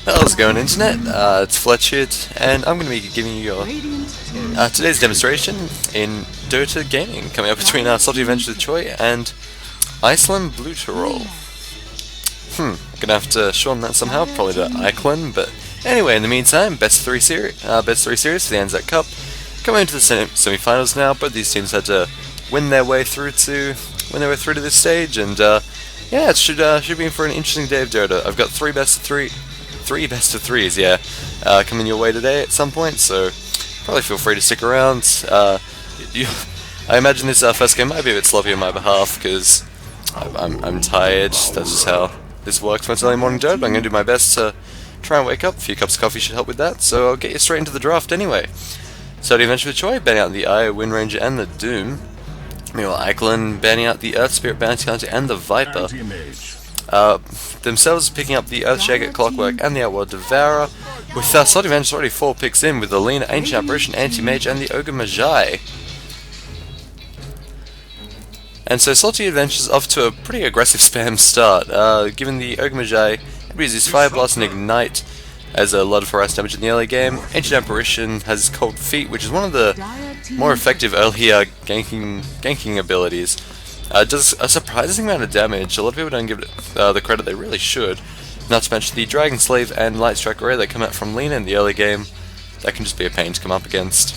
How's it going, Internet? It's Fletcher, and I'm going to be giving you your today's demonstration in Dota gaming, coming up between Salty Adventures with Choy and iClen Blue to Roll. Gonna have to shorten that somehow, probably to iClen, but anyway, in the meantime, best three series for the Anzac Cup, coming into the semi-finals now. Both these teams had to win their way through to this stage, and yeah, it should be in for an interesting day of Dota. I've got three best of threes, yeah, coming your way today at some point, so probably feel free to stick around. I imagine this first game might be a bit sloppy on my behalf, because I'm tired. That's just how this works for early morning Dota, but I'm going to do my best to try and wake up. A few cups of coffee should help with that, so I'll get you straight into the draft anyway. So the Adventure with Choy, banning out the Eye, Wind Ranger, and the Doom. Meanwhile, iClen banning out the Earth Spirit, Bounty Hunter, and the Viper. Themselves picking up the Earthshaker, Clockwork, and the Outworld Devourer, with Salty Adventures already 4 picks in, with the Lena, Ancient Apparition, Anti-Mage, and the Ogre Magi. And so Salty Adventures off to a pretty aggressive spam start, given the Ogre Magi, he uses Fire Blast and Ignite as a lot of harass damage in the early game. Ancient Apparition has Cold Feet, which is one of the more effective earlier ganking abilities. Does a surprising amount of damage. A lot of people don't give it the credit they really should. Not to mention the Dragon Slave and Light Strike Array that come out from Lena in the early game. That can just be a pain to come up against.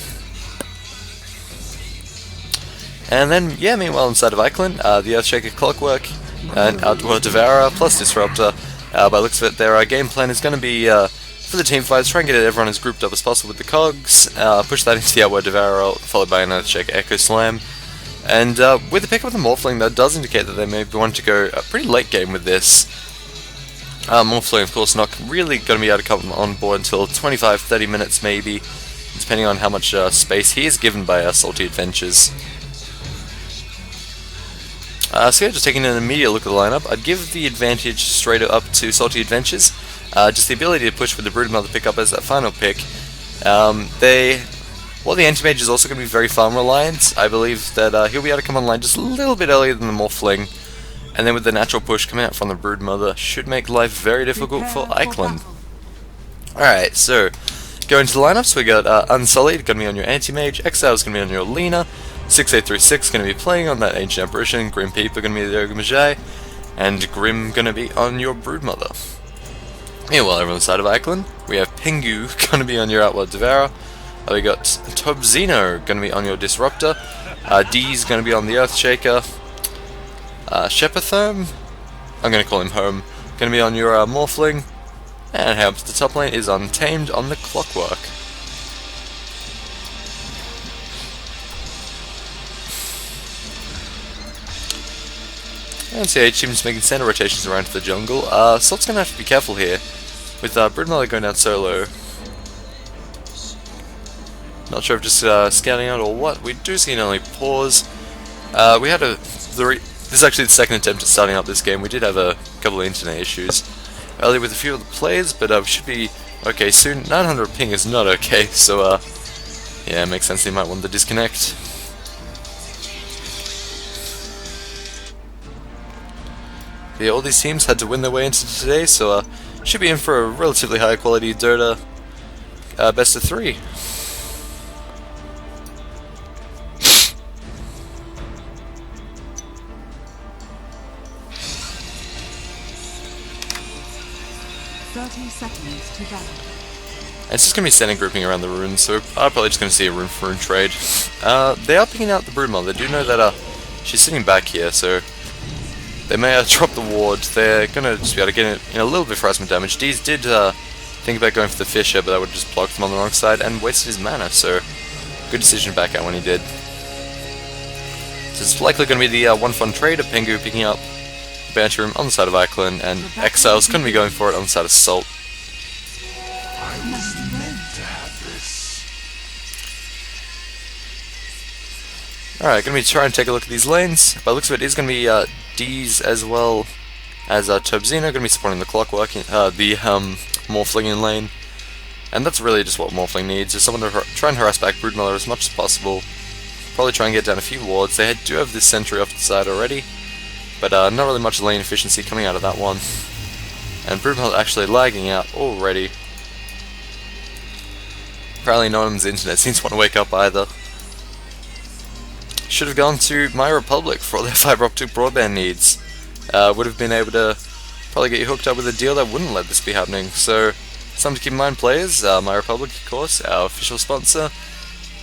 And then, yeah, meanwhile inside of iClen, the Earthshaker, Clockwork, and Outworld Devourer plus Disruptor. By the looks of it, their game plan is going to be for the team fights, try and get everyone as grouped up as possible with the cogs, push that into the Outworld Devourer, followed by an Earthshaker Echo Slam. And with the pick of the Morphling, that does indicate that they may want to go a pretty late game with this. Morphling, of course, not really going to be able to come on board until 25-30 minutes maybe, depending on how much space he is given by Salty Adventures. So yeah, just taking an immediate look at the lineup, I'd give the advantage straight up to Salty Adventures. Just the ability to push with the Broodmother pickup as that final pick. While the Anti-Mage is also going to be very farm reliant, I believe that he'll be able to come online just a little bit earlier than the Morphling, and then with the natural push coming out from the Broodmother, should make life very difficult for iClen. Alright, so going to the lineups, we got Unsullied, going to be on your Anti-Mage, Exile is going to be on your Lena, 6836 going to be playing on that Ancient Apparition, Grim Peeper going to be the Ogre Magi, and Grim going to be on your Broodmother. Meanwhile, over on the side of iClen, we have Pingu going to be on your Outworld Devourer. We got Tobzino going to be on your Disruptor, D's going to be on the Earthshaker, Shepatherm, I'm going to call him Home, going to be on your Morphling, and how the top lane is Untamed on the Clockwork. And CH team's making standard rotations around to the jungle. Salt's going to have to be careful here, with Broodmother going down solo. Not sure if just scouting out or what. We do see an early pause. We had this is actually the second attempt at starting up this game. We did have a couple of internet issues earlier with a few of the players, but we should be okay soon. 900 ping is not okay, so yeah, it makes sense they might want to disconnect. Yeah, all these teams had to win their way into today, so should be in for a relatively high quality Dota best of 3. It's just going to be standing grouping around the runes, so I'm probably just going to see a rune for rune trade. They are picking out the Broodmother. They do know that she's sitting back here, so they may drop the ward. They're going to just be able to get in a little bit of harassment damage. Deez did think about going for the Fisher, but that would have just blocked him on the wrong side and wasted his mana, so good decision to back out when he did. So it's likely going to be the one fun trade of Pingu picking up the Bounty Room on the side of iClen, and Exile's going to be going for it on the side of Salt. Alright, going to be trying to take a look at these lanes. By the looks of it, is going to be D's as well as Tobzino, going to be supporting the Clockwork, the Morphling in lane. And that's really just what Morphling needs, is someone to try and harass back Broodmother as much as possible. Probably try and get down a few wards. They do have this sentry off the side already, but not really much lane efficiency coming out of that one. And Broodmother actually lagging out already. Apparently no one's internet seems to want to wake up either. Should have gone to My Republic for all their fiber optic broadband needs. Would have been able to probably get you hooked up with a deal that wouldn't let this be happening. So, something to keep in mind, players. My Republic, of course, our official sponsor,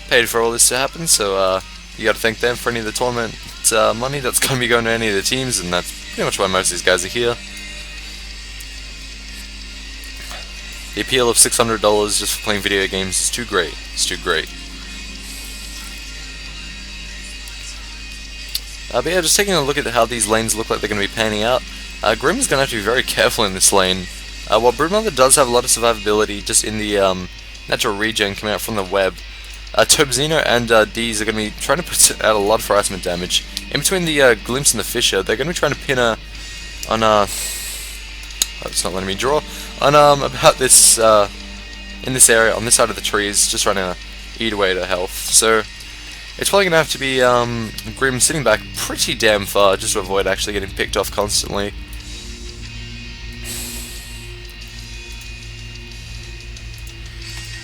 paid for all this to happen. So you got to thank them for any of the tournament money that's going to be going to any of the teams, and that's pretty much why most of these guys are here. The appeal of $600 just for playing video games is too great. It's too great. But yeah, just taking a look at how these lanes look like they're going to be panning out. Grim is going to have to be very careful in this lane. While Broodmother does have a lot of survivability just in the natural regen coming out from the web, Tobzino and Deez are going to be trying to put out a lot of harassment damage. In between the Glimpse and the Fissure, they're going to be trying to pin her on oh, it's not letting me draw. On about this in this area on this side of the trees, just trying to eat away at her health. So it's probably going to have to be Grim sitting back pretty damn far just to avoid actually getting picked off constantly.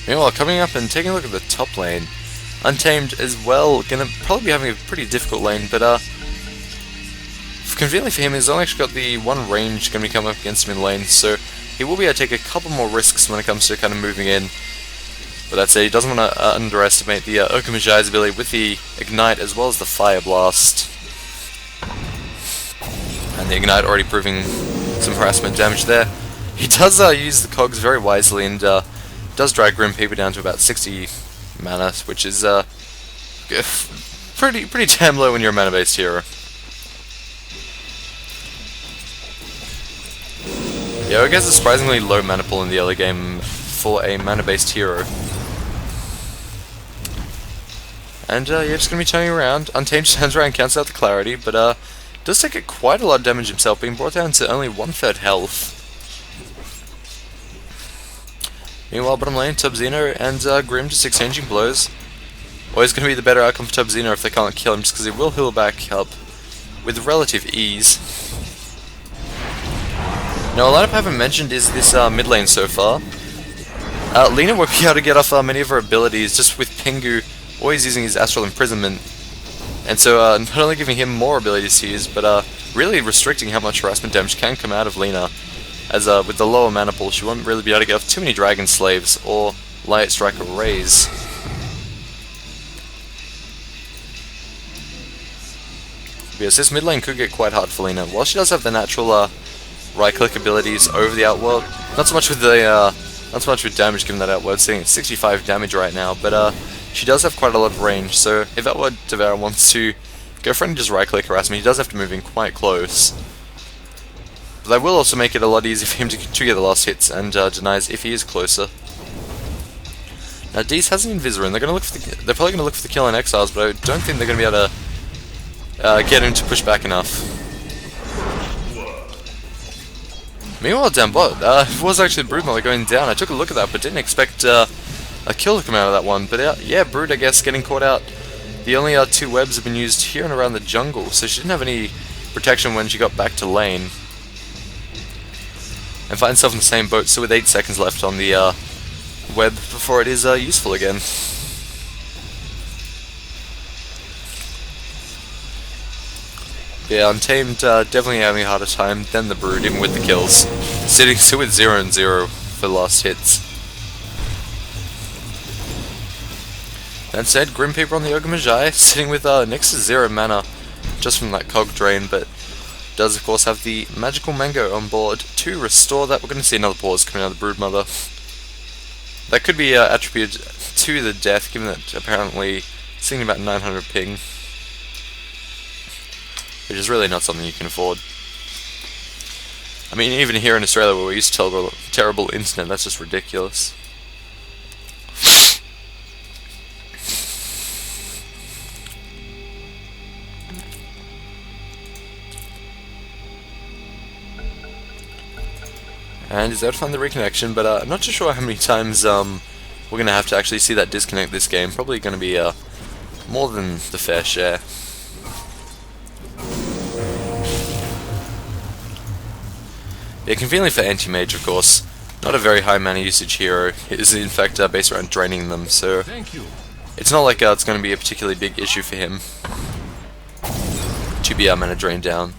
Meanwhile, coming up and taking a look at the top lane, Untamed as well, going to probably be having a pretty difficult lane, but conveniently for him, he's only actually got the one range going to be coming up against him in lane, so he will be able to take a couple more risks when it comes to kind of moving in. But that's it, he doesn't want to underestimate the Okamajai's ability with the Ignite as well as the Fire Blast. And the Ignite already proving some harassment damage there. He does use the cogs very wisely and does drag Grim Peeper down to about 60 mana, which is pretty damn low when you're a mana-based hero. Yeah, I guess a surprisingly low mana pool in the early game for a mana-based hero. And yeah, just gonna be turning around. Untamed just turns around and cancels out the clarity, but does take quite a lot of damage himself, being brought down to only 1/3 health. Meanwhile, bottom lane, Tobzino and Grim just exchanging blows. Always going to be the better outcome for Tobzino if they can't kill him, just because he will heal back up with relative ease. Now, a lineup I haven't mentioned is this mid lane so far. Lina won't be able to get off many of her abilities, just with Pingu always using his Astral Imprisonment. And so, not only giving him more abilities to use, but really restricting how much harassment damage can come out of Lina. As with the lower mana pool, she won't really be able to get off too many Dragon Slaves or Light Strike Arrays. Because this mid lane could get quite hard for Lina. While she does have the natural right-click abilities over the Outworld, not so much with the not so much with damage given that Outworld sitting at 65 damage right now, but she does have quite a lot of range. So if Outworld Devourer wants to go for and just right-click harassment, he does have to move in quite close. But that will also make it a lot easier for him to get the last hits and denies if he is closer. Now Deez has an Invisor, and they're probably going to look for the kill in Exiles, but I don't think they're going to be able to get him to push back enough. Meanwhile, down bot, it was actually Broodmother going down. I took a look at that, but didn't expect a kill to come out of that one. But yeah, Brood, I guess, getting caught out. The only two webs have been used here and around the jungle, so she didn't have any protection when she got back to lane. And find herself in the same boat, so with 8 seconds left on the web before it is useful again. Yeah, Untamed definitely having a harder time than the Brood, even with the kills. Sitting still with 0 and 0 for the last hits. That said, Grim Peeper on the Okamajai, sitting with next to 0 mana, just from that cog drain, but does of course have the Magical Mango on board to restore that. We're going to see another pause coming out of the Broodmother. That could be attributed to the death, given that apparently seeing about 900 ping, which is really not something you can afford. I mean, even here in Australia where we use terrible internet, that's just ridiculous. And he's able to find the reconnection, but I'm not too sure how many times we're going to have to actually see that disconnect this game. Probably going to be more than the fair share. Yeah, conveniently for anti-mage, of course, not a very high mana usage hero. It is in fact based around draining them, so it's not like it's going to be a particularly big issue for him to be mana drained down.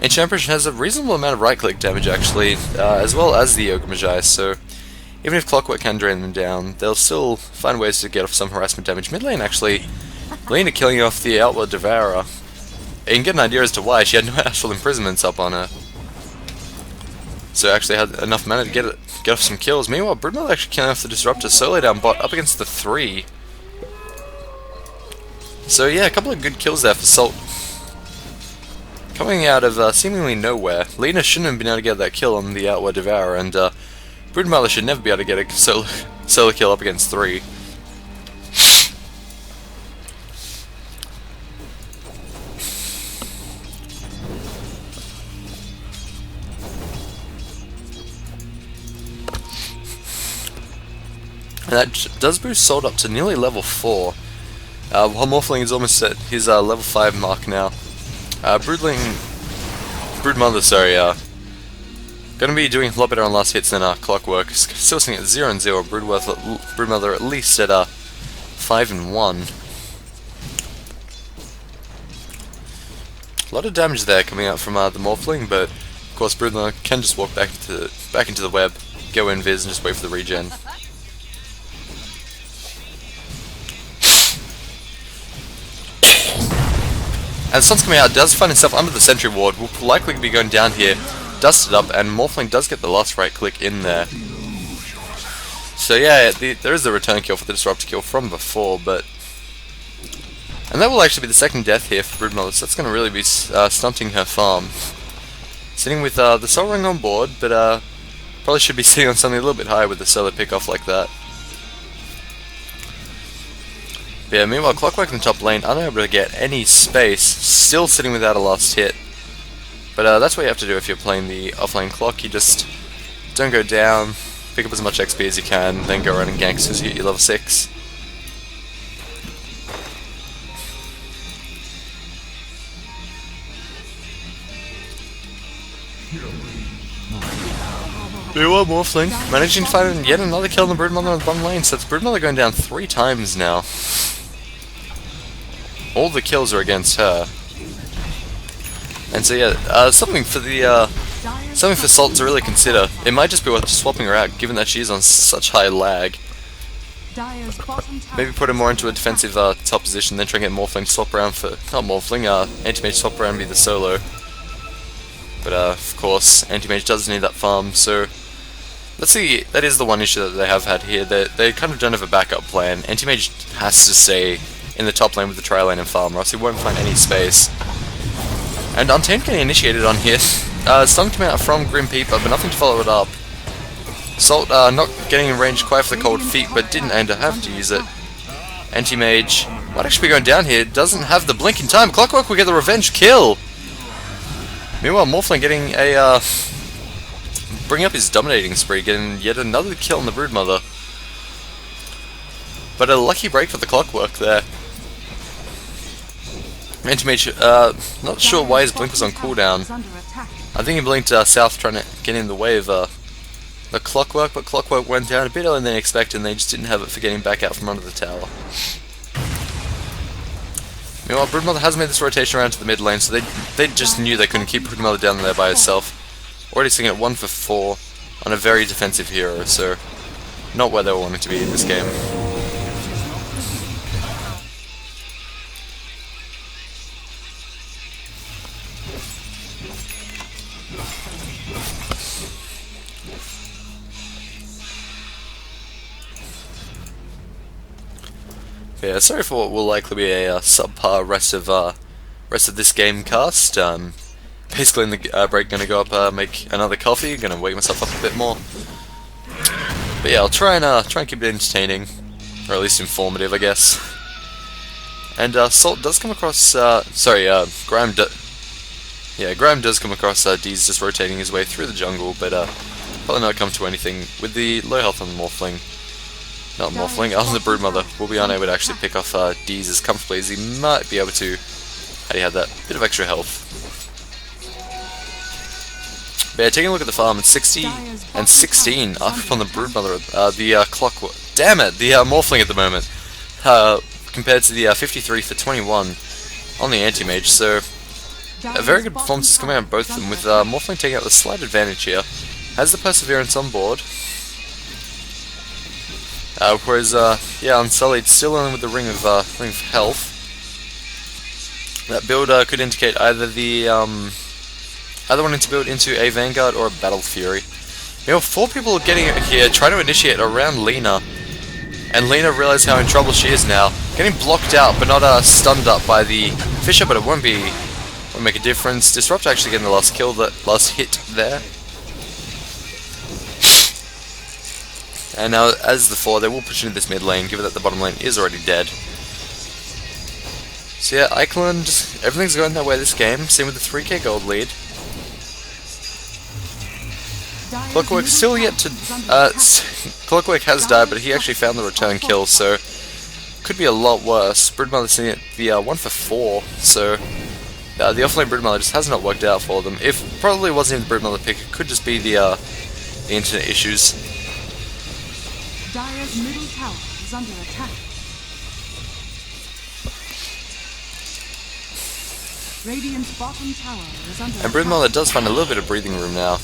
Ancient Emperor has a reasonable amount of right-click damage actually, as well as the Ogre Magi, so even if Clockwork can drain them down, they'll still find ways to get off some harassment damage. Mid lane actually, Lena killing off the Outward Devourer. You can get an idea as to why. She had no actual imprisonments up on her, so actually had enough mana to get off some kills. Meanwhile, Broodmother actually killing off the Disruptor solo down bot up against the 3. So yeah, a couple of good kills there for Salt. Coming out of seemingly nowhere. Lena shouldn't have been able to get that kill on the Outward Devourer, and Broodmother should never be able to get a solo kill up against 3. And that does boost Salt up to nearly level 4, while Morphling is almost at his level 5 mark now. Broodmother, sorry, gonna be doing a lot better on last hits than Clockwork. Still sitting at 0 and 0. Broodmother at least at 5 and 1. A lot of damage there coming out from the Morphling, but of course Broodmother can just walk back into the web, go invis, and just wait for the regen. And the Sun's coming out, does find himself under the sentry ward, will likely be going down here, dusted up, and Morphling does get the last right click in there. So yeah, there is the return kill for the disruptor kill from before, but... And that will actually be the second death here for Broodmother, so that's going to really be stunting her farm. Sitting with the Soul Ring on board, but probably should be sitting on something a little bit higher with the solo pick off like that. But yeah, meanwhile, Clockwork in the top lane, unable to get any space, still sitting without a last hit. But that's what you have to do if you're playing the offlane Clock. You just don't go down, pick up as much XP as you can, then go around and gank as soon as you hit your level 6. Meanwhile, Morphling managing to find yet another kill on the Broodmother on the bottom lane, so it's Broodmother going down 3 times now. All the kills are against her. And so yeah, something for Salt to really consider. It might just be worth swapping her out, given that she's on such high lag. Maybe put her more into a defensive top position, then try and get Morphling to swap around for... Not Morphling, Anti-Mage swap around and be the solo. But of course, Anti-Mage does need that farm, so... Let's see, that is the one issue that they have had here. They kind of don't have a backup plan. Anti-Mage has to stay in the top lane with the tri lane and farm, or else he won't find any space. And Untamed getting initiated on here. Stun coming out from Grim Peeper, but nothing to follow it up. Salt not getting in range quite for the cold feet, but didn't aim to have to use it. Anti-Mage might actually be going down here, doesn't have the blink in time. Clockwork will get the revenge kill! Meanwhile, Morphling getting a, bring up his dominating spree, getting yet another kill on the Broodmother. But a lucky break for the Clockwork there. Anti-Mage, not sure why his blink was on cooldown. I think he blinked south trying to get in the way of the Clockwork, but Clockwork went down a bit earlier than expected and they just didn't have it for getting back out from under the tower. Meanwhile, Broodmother has made this rotation around to the mid lane, so they just knew they couldn't keep Broodmother down there by herself. Already sitting at 1 for 4 on a very defensive hero, so not where they were wanting to be in this game. Yeah, sorry for what will likely be a subpar rest of this game cast. Basically in the break, gonna go up, make another coffee, gonna wake myself up a bit more. But yeah, I'll try and keep it entertaining, or at least informative, I guess. And Salt does come across, Graham does come across D's just rotating his way through the jungle, but probably not come to anything with the low health on the Morphling. Not Morphling, on the Broodmother will be unable to actually pick off D's as comfortably as he might be able to had he had that bit of extra health. But yeah, taking a look at the farm, it's 60 and 16 up on the Broodmother, the Clockwork. Damn it, the Morphling at the moment, compared to the 53 for 21 on the Anti-Mage. So a very good performance is coming out of both of them, with Morphling taking out the slight advantage here. Has the Perseverance on board. Whereas, yeah, Unsullied still only with the Ring of Health. That build could indicate either the either wanting to build into a Vanguard or a Battle Fury. You know, 4 people are getting it here, trying to initiate around Lena, and Lena realizes how in trouble she is now. Getting blocked out, but not stunned up by the Fisher, but it won't make a difference. Disrupt actually getting the last kill, the last hit there. And now, as before, they will push into this mid lane, given that the bottom lane is already dead. So yeah, iClen, just everything's going their way this game, same with the 3k gold lead. Clockwork still yet to... Clockwork has died, but he actually found the return kill, so could be a lot worse. Broodmother sitting at the 1 for 4, so the offlane Broodmother just has not worked out for them. If probably wasn't even the Broodmother pick, it could just be the internet issues. Dire's middle tower is under attack. Radiant's bottom tower is under attack. And Broodmother does find a little bit of breathing room now,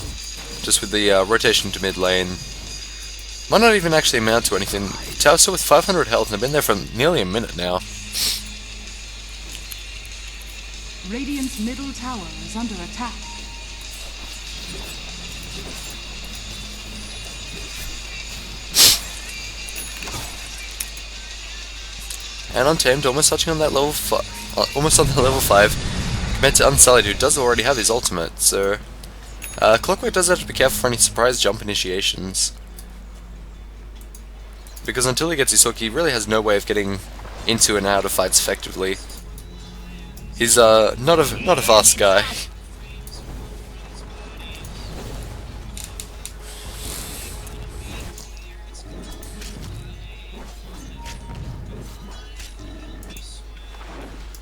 just with the rotation to mid lane. Might not even actually amount to anything. Tower's still with 500 health and have been there for nearly a minute now. Radiant's middle tower is under attack. And Untamed, almost touching on that level, almost on the level 5, compared to Unsullied, who does already have his ultimate. So, Clockwork does have to be careful for any surprise jump initiations, because until he gets his hook, he really has no way of getting into and out of fights effectively. He's not a fast guy.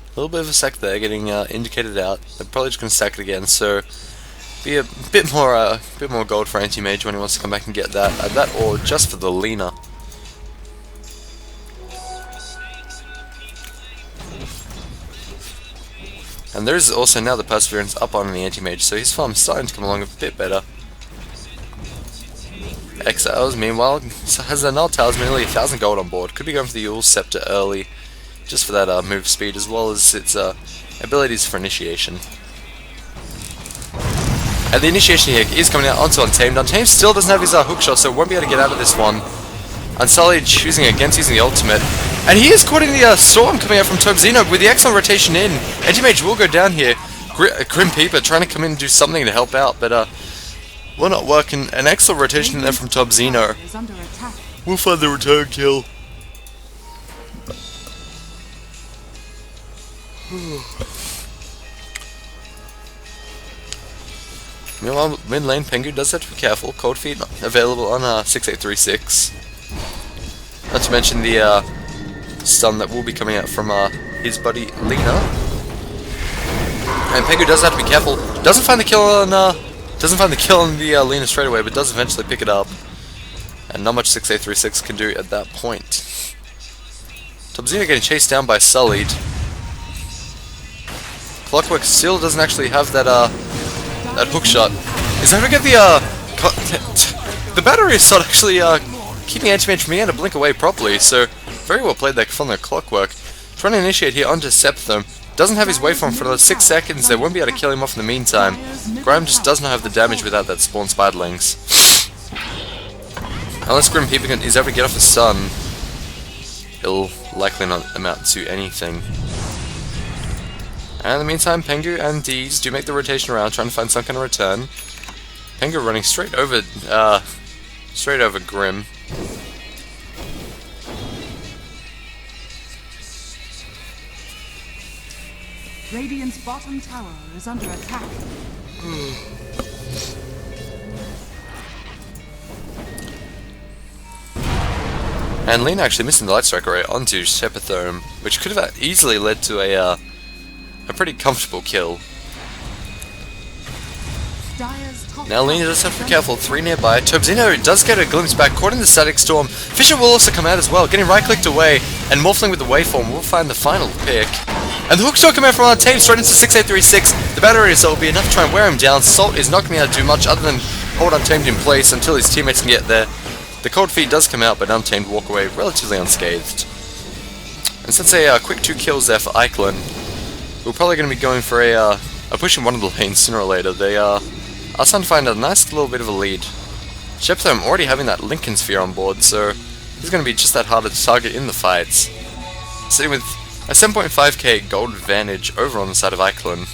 A little bit of a sack there, getting indicated out. They're probably just going to sack it again, so be a bit more gold for Anti-Mage when he wants to come back and get that. That or just for the Lena. And there is also now the Perseverance up on the Anti-Mage, so his farm's starting to come along a bit better. Exiles, meanwhile, has a Null Talisman, nearly 1,000 gold on board. Could be going for the Yule Scepter early, just for that move speed, as well as its abilities for initiation. And the initiation here is coming out onto Untamed. Untamed still doesn't have his hookshot, so won't be able to get out of this one. Unsullied choosing against using the ultimate. And he is caught in the storm coming out from Tobzino with the excellent rotation in. Anti-Mage will go down here. Grim Peeper trying to come in and do something to help out, but will not work. And an excellent rotation in there from Tobzino. We'll find the return kill. Meanwhile, mid lane, Pengu does have to be careful. Cold Feet available on 6836. Not to mention the stun that will be coming out from his buddy Lena. And Pengu does have to be careful. Doesn't find the kill on the Lena straight away, but does eventually pick it up. And not much 6836 can do at that point. Tobzino getting chased down by Sullied. Clockwork still doesn't actually have that that hook shot. Is that gonna get the battery is not actually keeping Anti-Mage from being able to blink away properly, so very well played there from the Clockwork. Trying to initiate here onto Septhum. Doesn't have his waveform for another 6 seconds, they won't be able to kill him off in the meantime. Graham just does not have the damage without that spawn Spiderlings. Unless Grim Peeper is able to get off the stun, he'll likely not amount to anything. And in the meantime, Pengu and Deez do make the rotation around, trying to find some kind of return. Pengu running straight over Grim. Radiant's bottom tower is under attack. And Lena actually missing the Light Strike array onto Shephertherm, which could have easily led to a pretty comfortable kill. Dire's top Now Lena tower does have to is be careful. 3 nearby. Tobzino does get a glimpse back, caught in the static storm. Fisher will also come out as well, getting right-clicked away, and Morphling with the waveform will find the final pick. And the hookshot coming out from our team straight into 6836. The battery assault will be enough to try and wear him down. Salt is not going to be able to do much other than hold Untamed in place until his teammates can get there. The cold feet does come out, but Untamed walk away relatively unscathed. And since a quick 2 kills there for iClen, we're probably going to be going for a push in one of the lanes sooner or later. They are starting to find a nice little bit of a lead. Sheptham already having that Lincoln Sphere on board, so he's going to be just that harder to target in the fights. Sitting with a 7.5k gold advantage over on the side of iClen.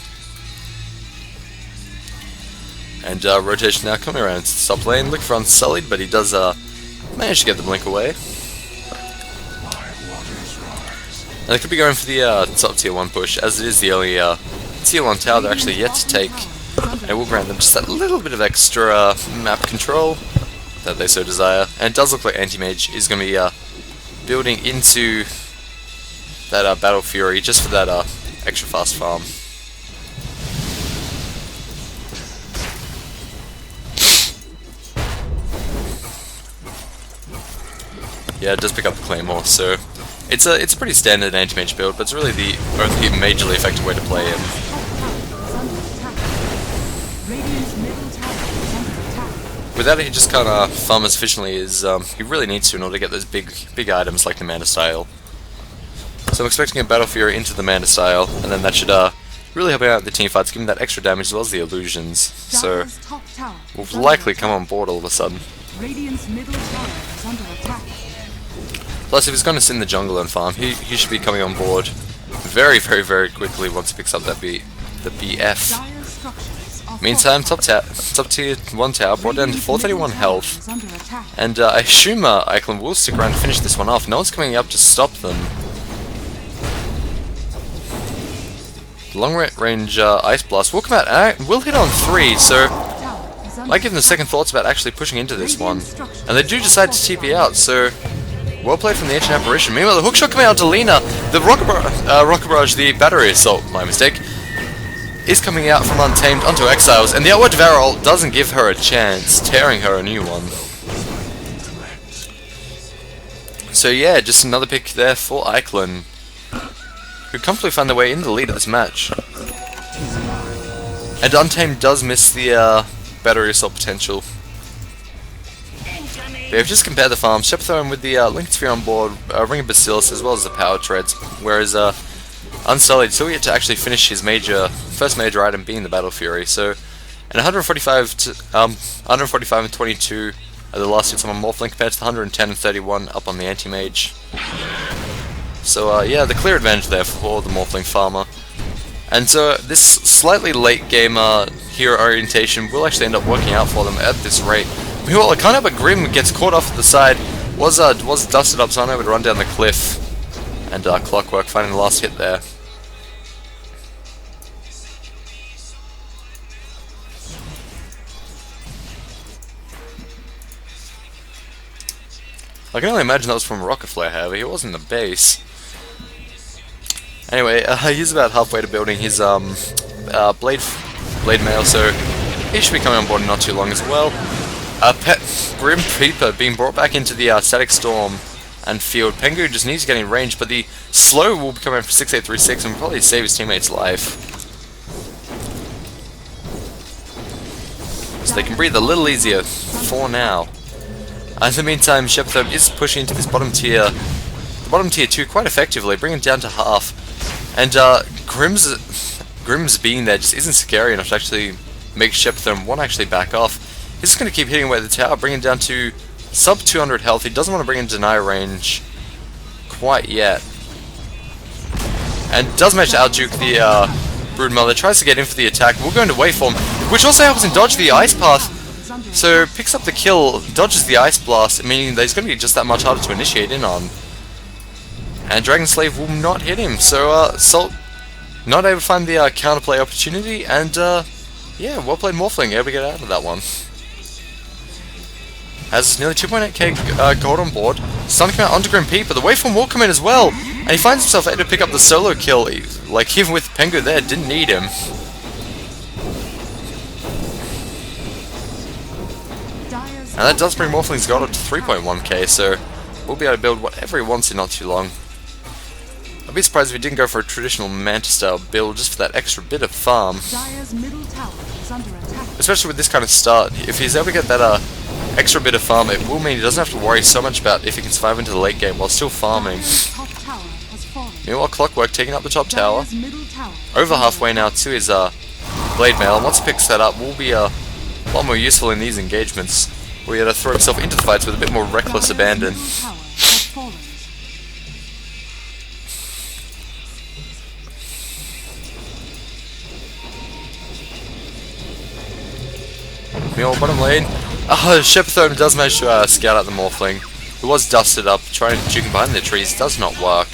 And rotation now coming around to the top lane, looking for Unsullied, but he does manage to get the blink away. And they could be going for the top tier 1 push, as it is the only tier 1 tower they're actually yet to take. And it will grant them just that little bit of extra map control that they so desire. And it does look like Anti-Mage is going to be building into that Battle Fury just for that extra fast farm. Yeah, it does pick up the Claymore, so it's a pretty standard anti-mage build, but it's really the only majorly effective way to play him. Without it, he just kind of farm as efficiently as he really needs to in order to get those big items like the Mana Style. So I'm expecting a Battle Fury into the Mana Style, and then that should really help out the team fights, giving that extra damage as well as the illusions. So we'll likely come on board all of a sudden. Radiant's middle tower is under attack. Plus, if he's going to sit in the jungle and farm, he should be coming on board very quickly once he picks up that the BF. Meantime, top tier 1 tower brought down to 431 health, and I assume iClen will stick around and finish this one off. No one's coming up to stop them. Long range Ice Blast will come out and will hit on 3, so I might give them second thoughts about actually pushing into this one. And they do decide to TP out, so well played from the Ancient Apparition. Meanwhile, the hookshot coming out to Lena. The Rocket Barrage, the Battery Assault, my mistake, is coming out from Untamed onto Exiles, and the Outward Devour ult doesn't give her a chance, tearing her a new one. So yeah, just another pick there for iClen, who comfortably found their way in the lead of this match. And Untamed does miss the Battery Assault potential. They've just compared the farms, Shepthorn with the Lincoln Sphere on board, Ring of Bacillus, as well as the Power Treads, whereas Unsullied still yet to actually finish his first major item being the Battle Fury. So, and 145 and 22 are the last hits on Morphling compared to the 110 and 31 up on the Anti-Mage. So yeah, the clear advantage there for the Morphling farmer. And so this slightly late game hero orientation will actually end up working out for them at this rate. Meanwhile, kind of a Grim gets caught off at the side, was dusted up, so unable to run down the cliff. And Clockwork finding the last hit there. I can only imagine that was from Rocket Flare, however, he was in the base. Anyway, he's about halfway to building his blade mail, so he should be coming on board in not too long as well. Grim Reaper being brought back into the Static Storm and field. Pengu just needs to get in range, but the slow will be coming for 6836 and will probably save his teammate's life. So they can breathe a little easier for now. In the meantime, Sheptham is pushing into this bottom tier 2 quite effectively, bringing it down to half. And Grim's being there just isn't scary enough to actually make Sheptham want to actually back off. He's just going to keep hitting away at the tower, bringing it down to sub 200 health. He doesn't want to bring in deny range quite yet. And does manage to outduke the Broodmother. Tries to get in for the attack. We'll go into waveform, which also helps him dodge the ice path. So picks up the kill, dodges the ice blast, meaning that he's going to be just that much harder to initiate in on. And Dragon Slave will not hit him. So Salt not able to find the counterplay opportunity, and yeah, well played Morphling, able to get out of that one. Has nearly 2.8k gold on board. Starting to come out onto Grim Peep, but the waveform will come in as well, and he finds himself able to pick up the solo kill. Like, even with Pengu there, didn't need him. Dire's And that does bring Morphling's gold up to 3.1k, so we'll be able to build whatever he wants in not too long. I'd be surprised if he didn't go for a traditional Manta-style build just for that extra bit of farm. Dire's middle tower is under attack. Especially with this kind of start. If he's able to get that extra bit of farm, it will mean he doesn't have to worry so much about if he can survive into the late game while still farming. Dire's top tower has fallen. Meanwhile, Clockwork taking up the top tower. Dire's middle tower Over halfway now to his Blade Mail, and once he picks that up, will be a lot more useful in these engagements, where he had to throw himself into the fights with a bit more reckless Dire's abandon. middle tower has fallen. Meanwhile, bottom lane, Shepherdome does manage to scout out the Morphling, who was dusted up, trying to juke him behind the trees, does not work.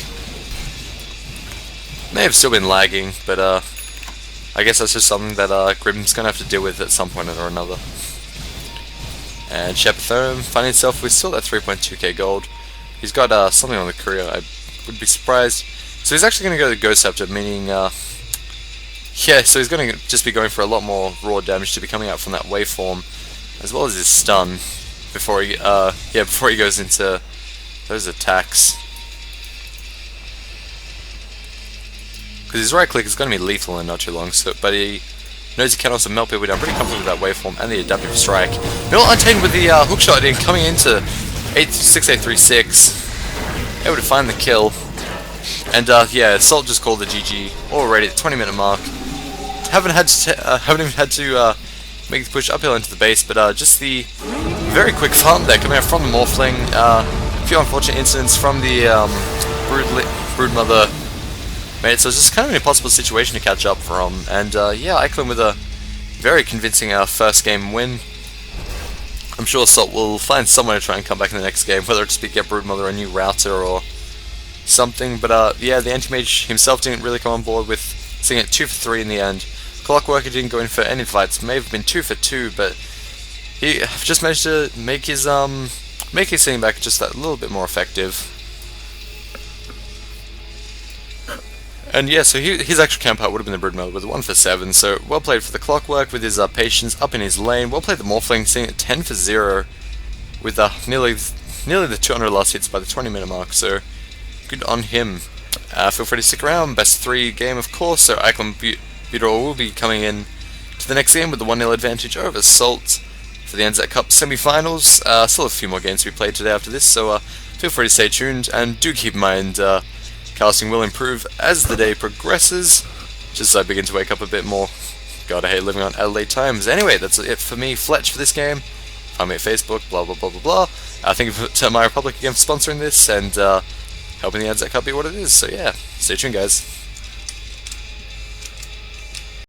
May have still been lagging, but I guess that's just something that Grim's going to have to deal with at some point or another. And Shepherdome finding himself with still that 3.2k gold. He's got something on the career, I would be surprised. So he's actually going to go to Ghost Scepter, meaning, yeah, so he's going to just be going for a lot more raw damage to be coming out from that waveform, as well as his stun, before he, before he goes into those attacks. Because his right click is going to be lethal in not too long, so, but he knows he can also melt people down pretty comfortably with that waveform and the adaptive strike. Mill Untamed with the hookshot in, coming into 6836, able to find the kill. And yeah, Assault just called the GG already at the 20-minute mark. Haven't even had to make the push uphill into the base, but just the very quick farm there coming out from the Morphling. A few unfortunate incidents from the Broodmother. So it's just kind of an impossible situation to catch up from, and yeah, iClen with a very convincing first game win. I'm sure Assault will find someone to try and come back in the next game, whether it just be get Broodmother a new router or something, but yeah, the Anti-Mage himself didn't really come on board with seeing it 2 for 3 in the end. Clockworker didn't go in for any fights, may have been 2 for 2, but he just managed to make his scene back just that little bit more effective. And yeah, so his actual camp out would have been the Broodmother with 1 for 7, so well played for the Clockwork with his patience up in his lane. Well played the Morphling, seeing it 10 for 0 with nearly the 200 last hits by the 20-minute mark, so good on him. Feel free to stick around, best 3 game of course, so iClen Buterol will be coming in to the next game with the 1-0 advantage over Assault for the Anzac Cup semi-finals. Still a few more games to be played today after this, so feel free to stay tuned, and do keep in mind casting will improve as the day progresses, just as I begin to wake up a bit more. God, I hate living on Adelaide times. Anyway, that's it for me, Fletch, for this game. Find me at Facebook, blah blah blah blah blah. Thank you to My Republic again for sponsoring this, and helping the Anzac Cup be what it is. So yeah, stay tuned guys.